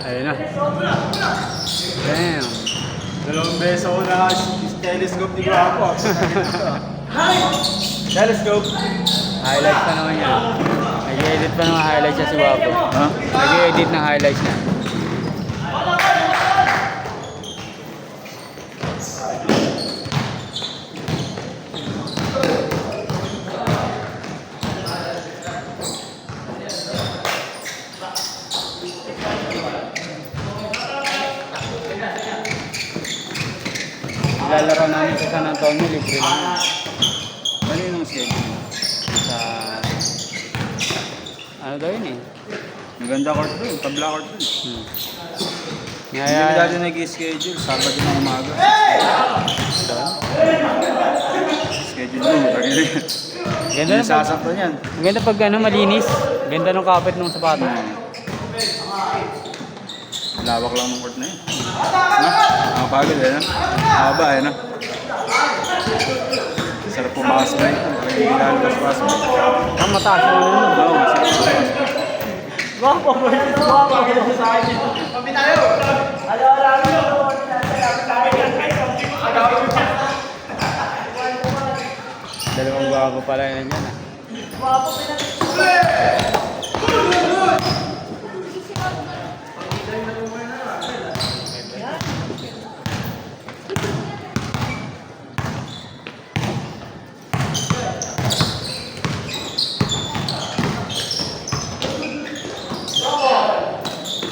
Ayun na. Damn. Dalawang beses ako na telescope ni Guapo. Telescope. Highlights pa naman yan. Nag-edit pa naman highlights siya si Wapo. Ha? Nag-edit ng highlights niya. Lalaro namin sa San Antonio, libre lang. Mali nung schedule. Sa... Ano daw yun eh? Maganda court doon, tabla court doon. Hindi Kaya... mo dati nag-schedule, Sabado ng umaga. Schedule doon, pag-iri. Ganda Hindi na pag... sasakto niyan. Ganda pag ano, malinis. Ganda ng kapit ng sapatos. Lawak lang ng court na yun. Nakapagod eh, no? Haba eh, no? Sarap pumasok eh. Lalabas-pasok. Ang mataas yung ano nun. Oo, sarap. Wapo, wapo sa akin. Kami tayo! Dalawang gwapo pala yun yan ah.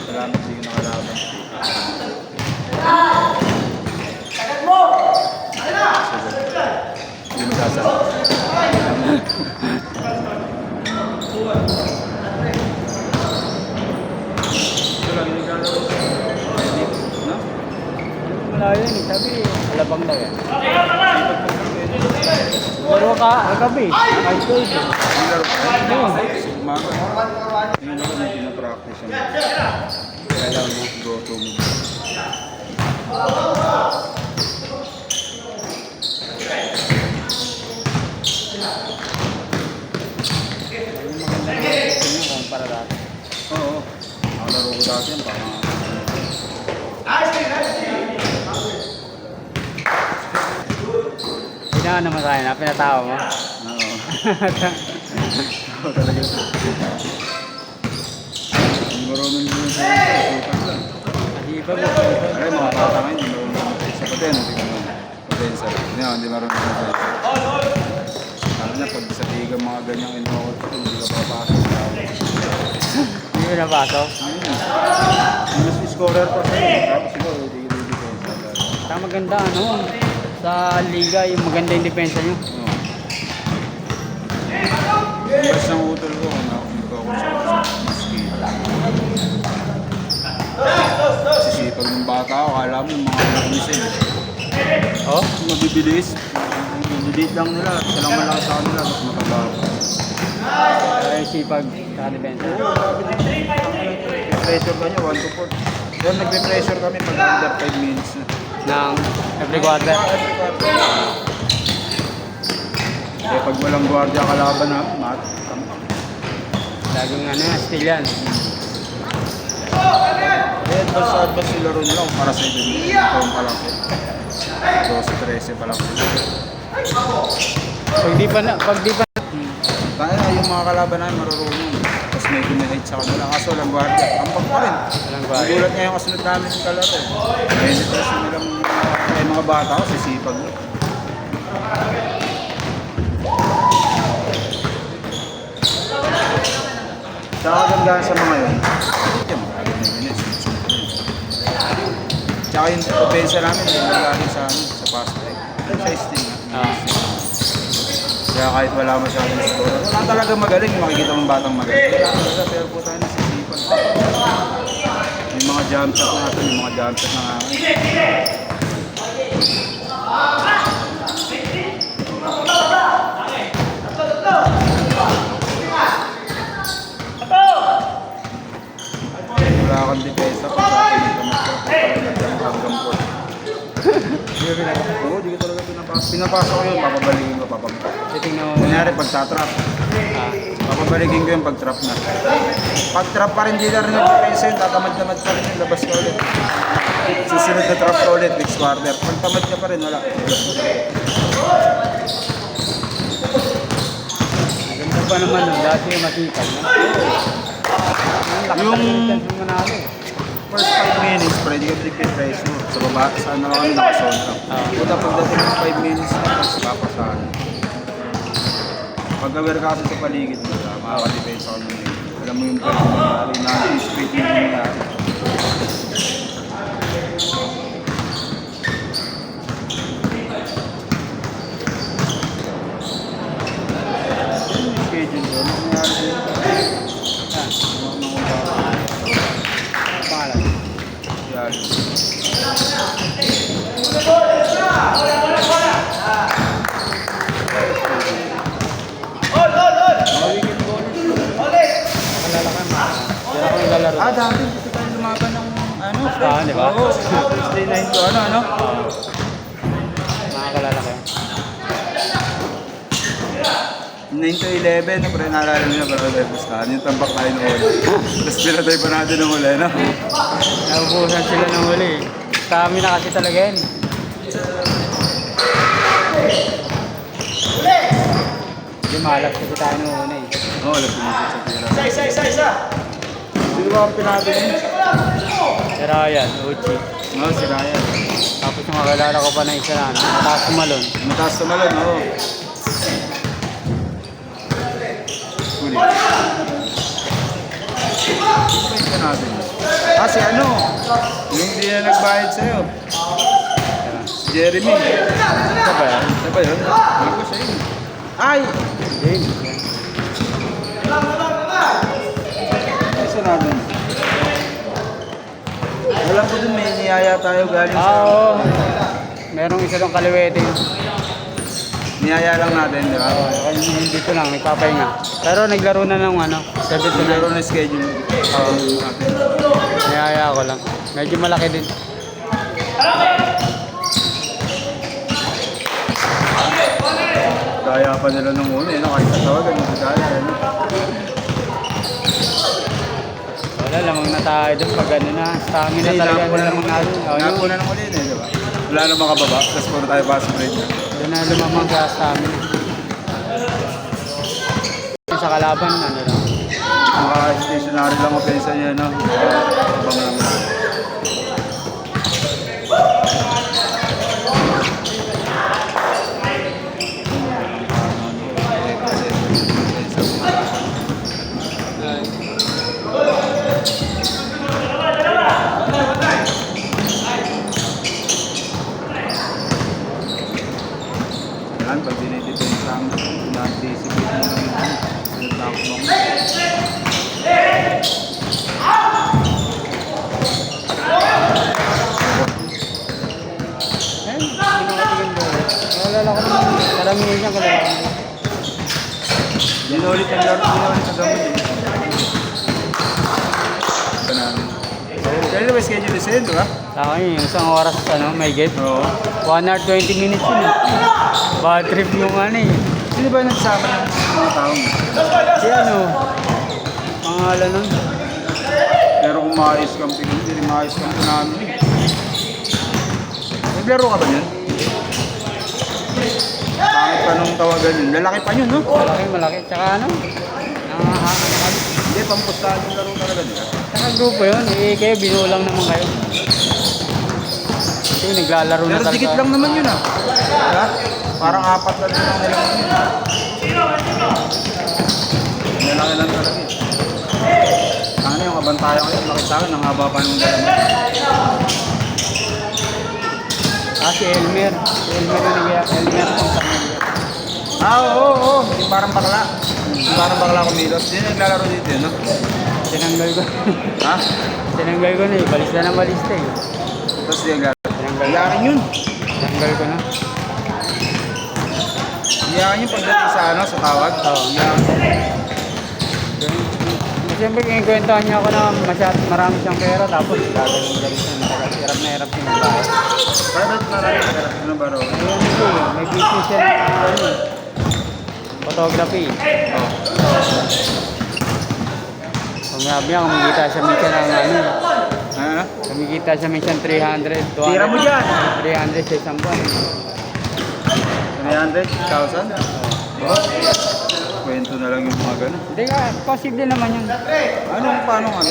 Salamat sa iyo nakalaban. Hindi mo sasakto. Ito lang, hindi ka daw. No? Malayo yun eh. Sabi, alabang daw yan. Laro ka, kagabi. High school eh. Yung laro ka? Oo. Umaga. Yung laro na pinapractice yan. Kaya lang mo. Go to me. Para dati. Oo. Ang laro ko dati yan, parang... Pinaka naman sa akin, pinatawa mo. Oo. Oo talaga. Hindi marunong din sa sukat lang. Masipag mo. Aray, mga bata ngayon, hindi marunong sa paten. Potensa. Hindi marunong sa paten. Sabi na, pag sa tigang mga ganyang inokot ko, hindi ka papasok. Hindi mo napasok. Mas scorer pa sa'yo. Tapos ikaw, hindi depensa. Saka maganda ano, sa liga yung maganda yung depensa nyo. Oo. Basta ng utol ko, hindi ko ako sa skill. Sisipag ng bata ako, kala mo mga nakumisin. Oh? Mabibilis. Mabibilis lang nila. Silang malakas sa kanila, mas mataba. Ay, sipag sa depensa. Pressure ka niya, 1 to 4. Pero nagpe-pressure kami pag under 5 minutes na. Ng every quarter. Kaya pag walang gwardiya kalaban na, mat. Laging ano, still yan. Eh, advance sila ron lang para sa ibig. Taon pa lang. 12-13 pa lang. Pag di pa na, Kaya na yung mga kalaban namin marurunong. Tapos may ginahit sa kanila. Kaso walang gwardiya. Ampag pa rin. walang gwapo. Nagulat niya yung kasunod namin yung kalaro. Penetrate nilang mga bata ko, sisipag. Sa kagandahan sa mga yun, yan, maraming minutes. Tsaka yung opensa namin, yung nalalim sa pass break. Sa steam na. Kaya kahit wala masyadong score, wala talaga magaling, makikita mong batang magaling. Kaya talaga, pero po tayo nasisipan. Yung mga jump shot natin, yung mga jump shot na wala kang depensa pa sa akin ito hanggang po. Oo, di ko talaga pinapasok. Pinapasok ko yun, papabaligin ko, papagpapag. Titingnan mo. Kunyari, pag tatrap. Ah. Papabalikin ko yung pag-trap na. Pag-trap pa rin, di na rin nag-depensa yun, tatamad-tamad pa rin yun, labas ka ulit. Susunod na trap ka ulit, next quarter. Pag tamad ka pa rin, wala. Maganda pa naman nun, dati yung makikal, no? Yung first 5 minutes, pwede ka tripid pressure. Sa baba, saan na kami nakasona lang. Puta, pagdating ng 5 minutes, papasahan. Pag-aware ka kasi sa paligid mo, makakadepensa ka nun. Alam mo yung pwede nangyari, na-anticipate mo yung nangyari. Schedule doon, nangyari din. Pangalan. Yan. Nakalala ka na. Kaya ako naglalaro. Dati kasi tayo lumaban ng ano? Di ba? Oo, Tuesday 9 to ano? Nakakalala ko. 9 to 11, no? Pero naalala nyo na para tayo pustahan. Yung tambak tayo ng huli. Tapos pinatay pa natin ng huli, no? Nabubusan sila ng huli. Stamina kasi talaga yan. Hindi malap kasi tayo ng una eh. Oo, alam ko sa tira. Isa! Sino ba ang pinatay niya? Si Ryan, Uchi. Oo, si Ryan. Tapos yung kakilala ko pa na isa na, mataas tumalon. Mataas tumalon, oo. Huli. Sino ba yung pinatay niya? Si ano? Yung hindi na nagbayad sa'yo. Si Jeremy. Ito ba yan? Ano ba yun? Hindi ko siya yun. Ay! James. Isa natin. Alam ko dun may niyaya tayo galing sa... Oo. Merong isa doon kaliwete. Niyaya lang natin, di ba? Dito lang, nagpapahinga. Pero naglaro na ng ano, 7 to 9. Meron na schedule. Oo. Niyaya ko lang. Medyo malaki din. Kaya pa nila nung una, no? Kahit sa tawagan, magkakaya. Ano? Wala, lamang na tayo doon pag ano na. Stamina talaga na lamang natin. Napo na ng ulin, di ba? Wala na makababa, tapos puro tayo pass break na. Doon na lumamang sa stamina. Sa kalaban, ano lang. Maka-stationary lang opensa niya, no? Abang lang na. Yan, pag dinidepend sa amin, na-anticipate mo lang yung tinatawag mo. Ayun, pinakatingin doon. Nalala ko naman, karamihan niya kalala ko. Dinulit ang laro, dinulit ang gamit eh. Ito namin. Kaya ba schedule is di ba? Sa akin, yung isang oras, ano, may get. Oo. 1 hour 20 minutes yun eh. Bad trip yung ano eh. Sino ba nagsama ng mga taong? Si ano, pangalan nun. Pero kung maayos kang pigil, hindi rin maayos kang namin eh. Naglaro ka ba yun? Pangit pa nung tawagan yun. Lalaki pa yun, no? Malaki, malaki. Tsaka ano, nangahangan. Hindi, pampustahan yung laro talaga nila. Tsaka grupo yun, eh kayo binulang naman kayo. Kasi naglalaro na Pero talaga. dikit lang naman yun ah. Diba? Parang apat na din lang nila yun. Lalaki lang talaga eh. Ano yung kabantayan ko yun, nakita ko, nang haba pa nung dalawa. Si Elmer. Si Elmer yung Elmer kung saan Oo. Yung parang bakla. Yung parang bakla kumilos. Hindi naglalaro dito yun, no? tinanggal ko. Ha? Tinanggal ko na eh. Balis na ng balis na eh. Tapos di naglalaro. Tinanggal ko. Iyakin yun. Tinanggal ko na. Iyakin yun pagdating sa ano, sa tawag. Oo. Iyakin. Siyempre kinikwentuhan niya ako na marami siyang pera tapos gagaling siya. Hirap na hirap siya ng bahay. Private na rin. Pero ano ba ro? Ayun siya eh. May business siya na ano eh. Photography. Oh. Kung sabi niya, kumikita siya minsan ng ano. Ha? Kumikita siya minsan 300, 200. Tira mo dyan. 300 sa isang buwan. 300,000? Oh. Kwento na lang yung mga ganun. Hindi ka, posible naman yun. Paano ano?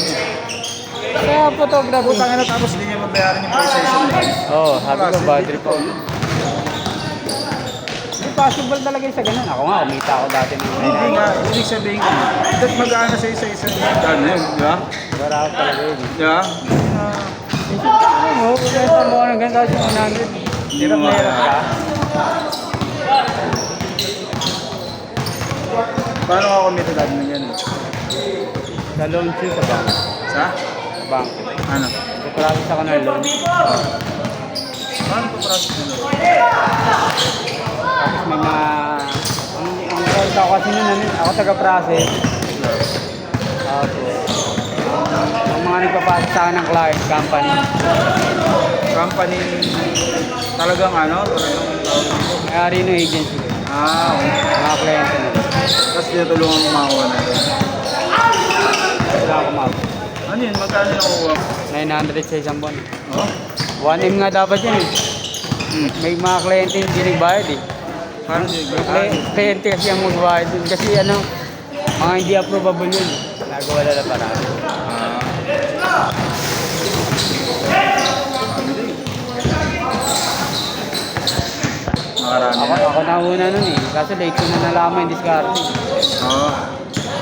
Sa photography. Putang ina tapos hindi niya mabayaran yung PlayStation niya. Oo, sabi ko, bad trip po. Hindi possible talaga yung sa ganun. Ako nga, kumita ako dati ng Hindi nga, ibig sabihin ko, dapat mag-aana sa isa-isa ano yun, di ba? Barako talaga yun. Di ba? Ano mo, kumita mo ka ng ganun kasi 100. Hirap na hirap ka. Paano ako kumita dati ng gano'n? Sa loan siya sa bank. Sa? Bank. Ano? Iprocess ako ng loan. Paano ito process nila? Tapos may mga... Ang call ako kasi nun, ako taga-process. Tapos, ang mga nagpapasok sa akin ng client, company. Company, talagang ano? May-ari ng agency ko. Okay. Mga kliyente nila. Tapos tinutulungan mo makakuha na ito. Wala ako mabot. Ano yun? Magkano yung nakukuha mo? 900 sa isang buwan. Oh? 1M nga dapat yan eh. May mga kliyente hindi nagbayad eh. Paano yun? Kliyente kasi ang magbayad dun. Kasi ano, mga hindi approvable yun. Nagawa na parang. Makarami Ako nauna nun eh. Kaso late ko na nalaman yung discard. Oo.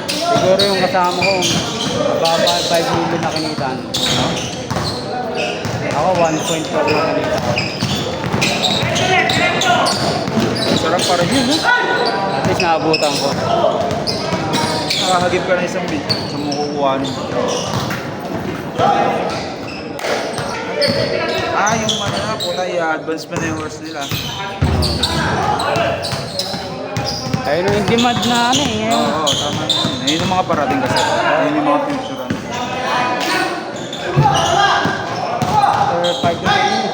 Siguro yung kasama ko, baba 5 million na kinita. Ako 1.4 na kinita. Sarap pa rin yun, no? At least naabutan ko. Nakahagip ka na isang bit sa mo kukuhanin. Yung ano na, puta, i-advance pa na yung horse nila. Ayun yung demand na ano eh. Ngayon. Oo, tama yun. Ayun yung mga parating kasi. Ayun yung mga future ano. After 5 na yun.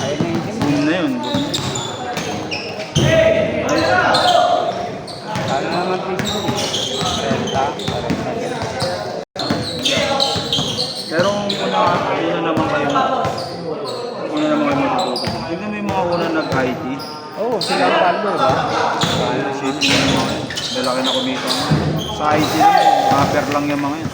Ayun na yung demand. Boom na yun, boom. Kala naman piso yun. Renta. Pero una naman kayo matututo. Tignan mo yung mga una nag-IT. Oo, sila ang palo ba? Safety na yung mga yun. Lalaki na kumita. Sa IT lang, upper lang yung mga yun.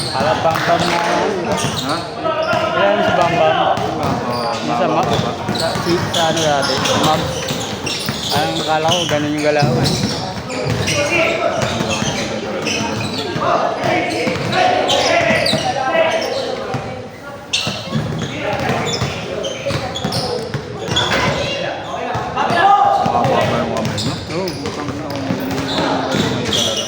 Kala Bambam na ano. Ha? Kaya yung si Bambam. Yung sa map. Mababa. Sa ano dati. Sa map. Ang akala ko, ganun yung galaw eh. Makakuha pa yung kamay, no? Oo. Bukang na kung magaling yung talaga.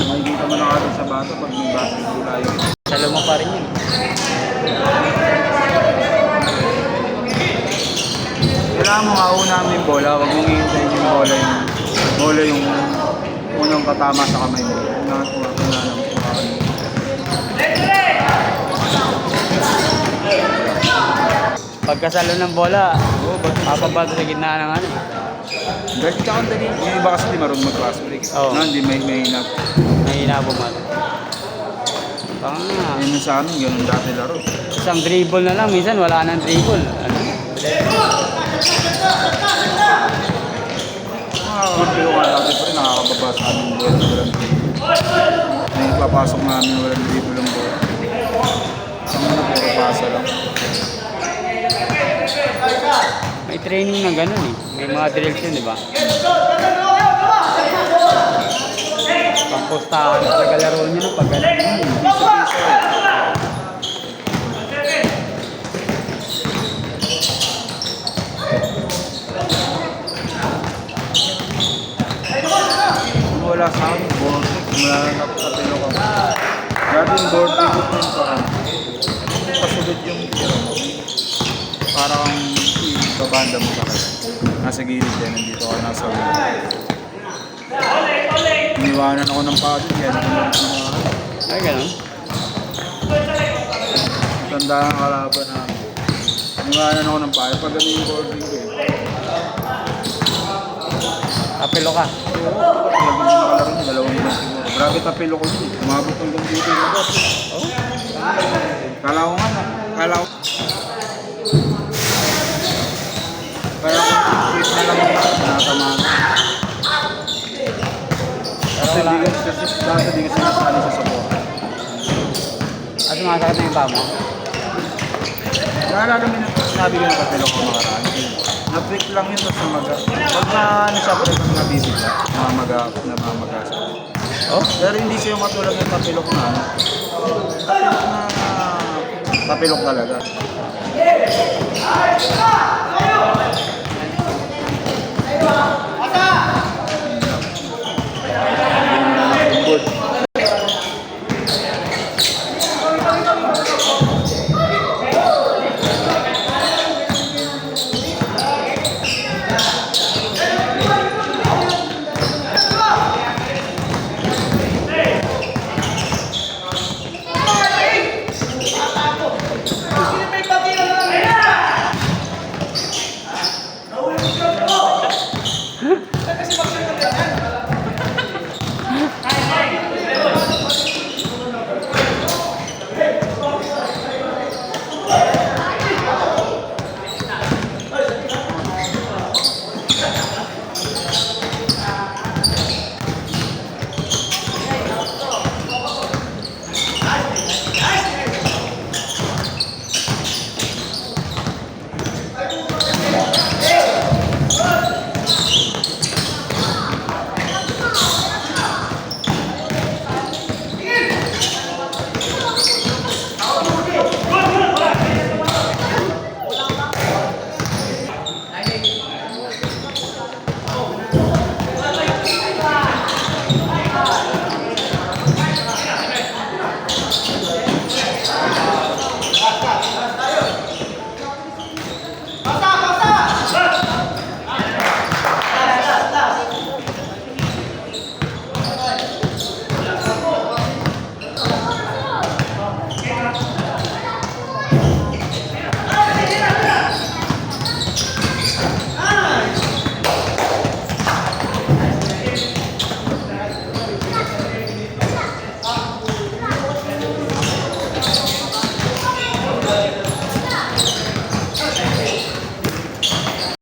Makikita mo na kagad sa bata pag may basketball tayo. Salo mo pa rin yun. Kailangan mo mauna mo yung bola, huwag mong hihintayin yung bola yung unang katama sa kamay mo. Kailangan mo Pagkasalo ng bola, papabato sa gitna ng ano. Dahil ka kang dali. Yung iba kasi di marunong mag-basketball. Oo. No, hindi may hinap. Mahina bumato. Tanga. Yun yung sa amin, ganun dati laro. Isang dribble na lang, minsan wala nang dribble. Ano? Pero nga dati pa rin, nakakababa sa amin yung bola. May papasok namin walang dribble ang bola. Saan na puro pasa lang. May training na ganun eh. May mga drills yun, di ba? Pampustahan talaga laro nyo no, pag ganun. Piso-piso eh. Kung wala sa akin, board trip, malalap sa pilo ko. Grabe yung board trip ko yung parang pasulod yung tira mo. Parang babanda mo sa kanya. Nasa gilid yan, nandito ako nasa ulo. Iniwanan ako ng pagod yan. Ay, ganun. Tanda ng kalaban namin. Iniwanan ako ng pagod. Pag ano yung board trip ko eh. Kapilo ka. Lagi na nakalaro niya, 2 minuto siguro. Grabe tapilo ko yun. Umabot hanggang dito yung labas. Oh. Kala ko nga na. Kala ko. Kaya kung tweet na lang ako, tinatamaan ko. Kasi wala. di kasi nasali sa support. At sumasakit na yung paa mo. Naalala mo yung sinabi ko ng kapilo ko makaraan. Na-tweet lang yun tapos namaga. Pag na ano siya, pwede kang nabibigla. Namamaga siya. Oh? Pero hindi siya yung katulad ng tapilok na ano. Tapilok na tapilok talaga.